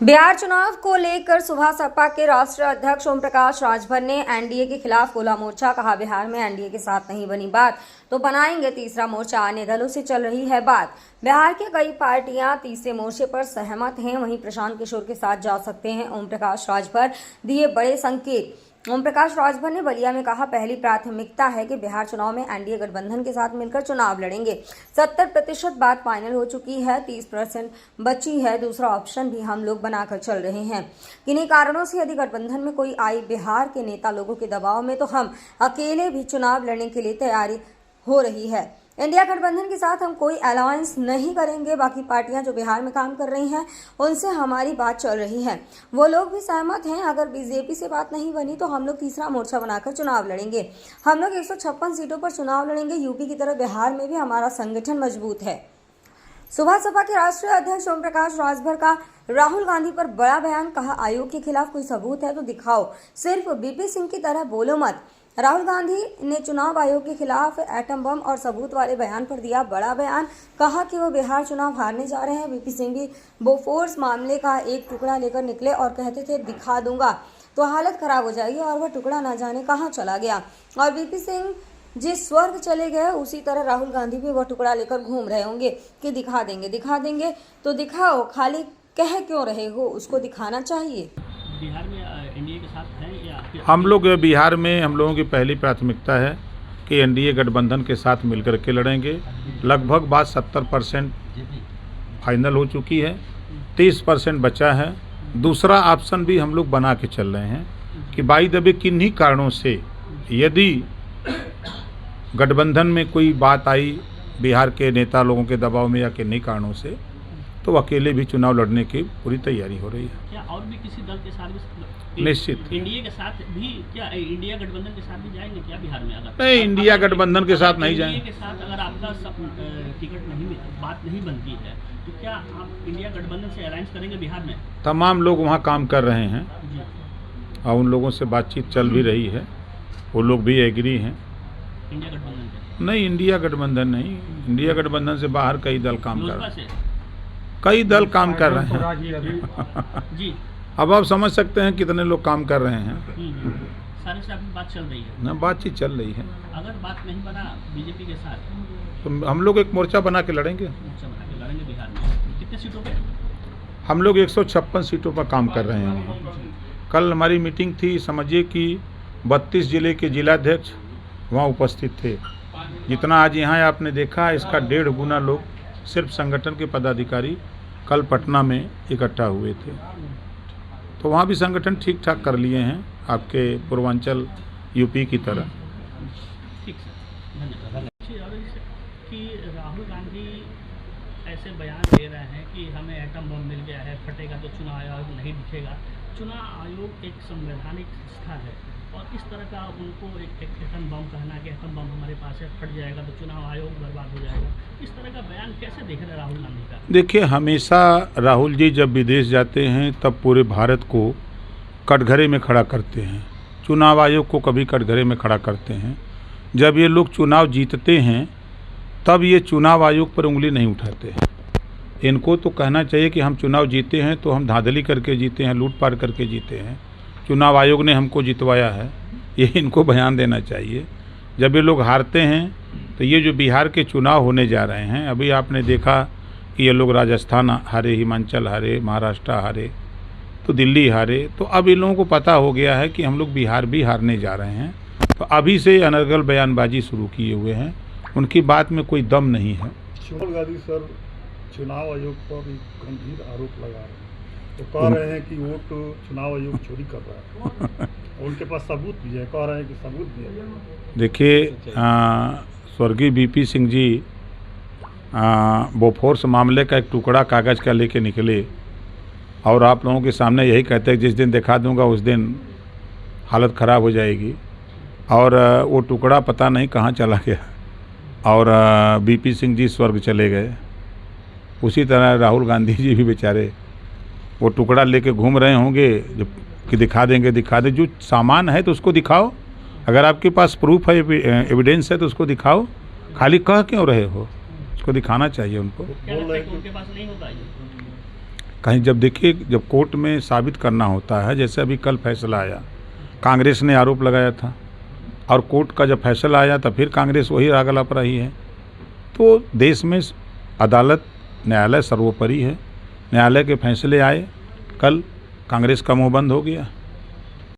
बिहार चुनाव को लेकर सुबह सपा के राष्ट्रीय अध्यक्ष ओम प्रकाश राजभर ने एनडीए के खिलाफ खोला मोर्चा। कहा, बिहार में एनडीए के साथ नहीं बनी बात तो बनाएंगे तीसरा मोर्चा। अन्य दलों से चल रही है बात। बिहार के कई पार्टियां तीसरे मोर्चे पर सहमत हैं, वहीं प्रशांत किशोर के साथ जा सकते हैं। ओम प्रकाश राजभर दिए बड़े संकेत। ओम प्रकाश राजभर ने बलिया में कहा, पहली प्राथमिकता है कि बिहार चुनाव में एनडीए गठबंधन के साथ मिलकर चुनाव लड़ेंगे। 70% बात फाइनल हो चुकी है, 30% बची है। दूसरा ऑप्शन भी हम लोग बनाकर चल रहे हैं। किन्हीं कारणों से यदि गठबंधन में कोई आई बिहार के नेता लोगों के दबाव में, तो हम अकेले भी चुनाव लड़ने के लिए तैयारी हो रही है। इंडिया गठबंधन के साथ हम कोई अलायंस नहीं करेंगे। बाकी पार्टियां जो बिहार में काम कर रही हैं, उनसे हमारी बात चल रही है, वो लोग भी सहमत हैं। अगर बीजेपी से बात नहीं बनी तो हम लोग तीसरा मोर्चा बनाकर चुनाव लड़ेंगे। हम लोग 156 सीटों पर चुनाव लड़ेंगे। यूपी की तरह बिहार में भी हमारा संगठन मजबूत है। सुबह सपा के राष्ट्रीय अध्यक्ष ओम प्रकाश राजभर का राहुल गांधी पर बड़ा बयान। कहा, आयोग के खिलाफ कोई सबूत है तो दिखाओ, सिर्फ बीपी सिंह की तरह बोलो मत। राहुल गांधी ने चुनाव आयोग के खिलाफ एटम बम और सबूत वाले बयान पर दिया बड़ा बयान। कहा कि वो बिहार चुनाव हारने जा रहे हैं। बीपी सिंह भी बोफोर्स मामले का एक टुकड़ा लेकर निकले और कहते थे दिखा दूंगा, तो हालत खराब हो जाएगी, और वह टुकड़ा ना जाने कहाँ चला गया। और बीपी सिंह जिस स्वर्ग चले गए, उसी तरह राहुल गांधी भी वह टुकड़ा लेकर घूम रहे होंगे कि दिखा देंगे। तो दिखाओ, खाली कह क्यों रहे हो, उसको दिखाना चाहिए। बिहार में एनडीए के साथ हैं या हम लोग बिहार में हम लोगों की पहली प्राथमिकता है कि एनडीए गठबंधन के साथ मिलकर के लड़ेंगे। लगभग बात 70% फाइनल हो चुकी है, 30% बचा है। दूसरा ऑप्शन भी हम लोग बना के चल रहे हैं कि बाई द वे किन्हीं कारणों से यदि गठबंधन में कोई बात आई बिहार के नेता लोगों के दबाव में या किन्हीं कारणों से, तो अकेले भी चुनाव लड़ने की पूरी तैयारी हो रही है। क्या और भी किसी दल के साथ भी निश्चित एनडीए के साथ भी, क्या इंडिया गठबंधन के साथ भी जाएंगे क्या बिहार में? अगर नहीं, इंडिया गठबंधन के साथ नहीं जाएंगे। के साथ अगर आपका टिकट नहीं, बात नहीं बनती है, तो क्या आप इंडिया गठबंधन से अलायंस करेंगे बिहार में? तमाम लोग वहाँ काम कर रहे हैं और उन लोगों से बातचीत चल भी रही है, वो लोग भी एग्री हैं। इंडिया गठबंधन से नहीं, इंडिया गठबंधन नहीं, इंडिया गठबंधन से बाहर कई दल काम कर रहे हैं, कई दल काम कर रहे हैं। जी, अब आप समझ सकते हैं कितने लोग काम कर रहे हैं। सारे से आपकी बात चल रही है ना, बातचीत चल रही है। अगर बात नहीं बना बीजेपी के साथ, तो हम लोग एक मोर्चा बना के लड़ेंगे। मोर्चा बना के लड़ेंगे बिहार में। कितने सीटों पे? हम लोग 156 सीटों पर काम कर रहे हैं। कल हमारी मीटिंग थी, समझिए कि 32 जिले के जिलाध्यक्ष वहाँ उपस्थित थे। जितना आज यहाँ आपने देखा, इसका 1.5 गुना लोग सिर्फ संगठन के पदाधिकारी कल पटना में इकट्ठा हुए थे। तो वहाँ भी संगठन ठीक ठाक कर लिए हैं, आपके पूर्वांचल यूपी की तरह। ठीक है, धन्यवाद। कि राहुल गांधी ऐसे बयान दे रहे हैं कि हमें एटम बम मिल गया है, फटेगा तो चुनाव आयोग नहीं दिखेगा। चुनाव आयोग एक संवैधानिक संस्था है, और इस तरह का उनको एक एटम बम कहना कि एटम बम हमारे पास है, फट जाएगा तो चुनाव आयोग बर्बाद हो जाएगा, इस तरह का बयान कैसे देख रहे हैं राहुल गांधी का? देखिए, हमेशा राहुल जी जब विदेश जाते हैं तब पूरे भारत को कटघरे में खड़ा करते हैं, चुनाव आयोग को कभी कटघरे में खड़ा करते हैं। जब ये लोग चुनाव जीतते हैं तब ये चुनाव आयोग पर उंगली नहीं उठाते हैं। इनको तो कहना चाहिए कि हम चुनाव जीते हैं तो हम धांधली करके जीते हैं, लूटपाट करके जीते हैं, चुनाव आयोग ने हमको जितवाया है, ये इनको बयान देना चाहिए। जब ये लोग हारते हैं तो ये जो बिहार के चुनाव होने जा रहे हैं, अभी आपने देखा कि ये लोग राजस्थान हारे, हिमाचल हारे, महाराष्ट्र हारे, तो दिल्ली हारे। तो अब इन लोगों को पता हो गया है कि हम लोग बिहार भी हारने जा रहे हैं। तो अभी से अनर्गल बयानबाजी शुरू किए हुए हैं, उनकी बात में कोई दम नहीं है। राहुल गांधी सर चुनाव आयोग पर एक गंभीर आरोप लगा रहे हैं, तो कह रहे हैं कि वोट चुनाव आयोग चोरी कर रहा है, और उनके पास सबूत भी है, कह रहे हैं कि सबूत भी है। देखिए, स्वर्गीय बीपी सिंह जी बोफोर्स मामले का एक टुकड़ा कागज़ का लेके निकले, और आप लोगों के सामने यही कहते हैं जिस दिन दिखा दूंगा उस दिन हालत ख़राब हो जाएगी, और वो टुकड़ा पता नहीं कहाँ चला गया, और बीपी सिंह जी स्वर्ग चले गए। उसी तरह राहुल गांधी जी भी बेचारे वो टुकड़ा लेके घूम रहे होंगे जो कि दिखा देंगे। जो सामान है तो उसको दिखाओ, अगर आपके पास प्रूफ है, एविडेंस है तो उसको दिखाओ, खाली कह क्यों रहे हो, उसको दिखाना चाहिए उनको। क्या लगता है कि उनके पास नहीं होगा? कहीं जब देखिए, जब कोर्ट में साबित करना होता है, जैसे अभी कल फैसला आया, कांग्रेस ने आरोप लगाया था और कोर्ट का जब फैसला आया तब फिर कांग्रेस वही राग अलाप रही है। तो देश में अदालत, न्यायालय सर्वोपरि है। न्यायालय के फैसले आए, कल कांग्रेस का मुंह बंद हो गया।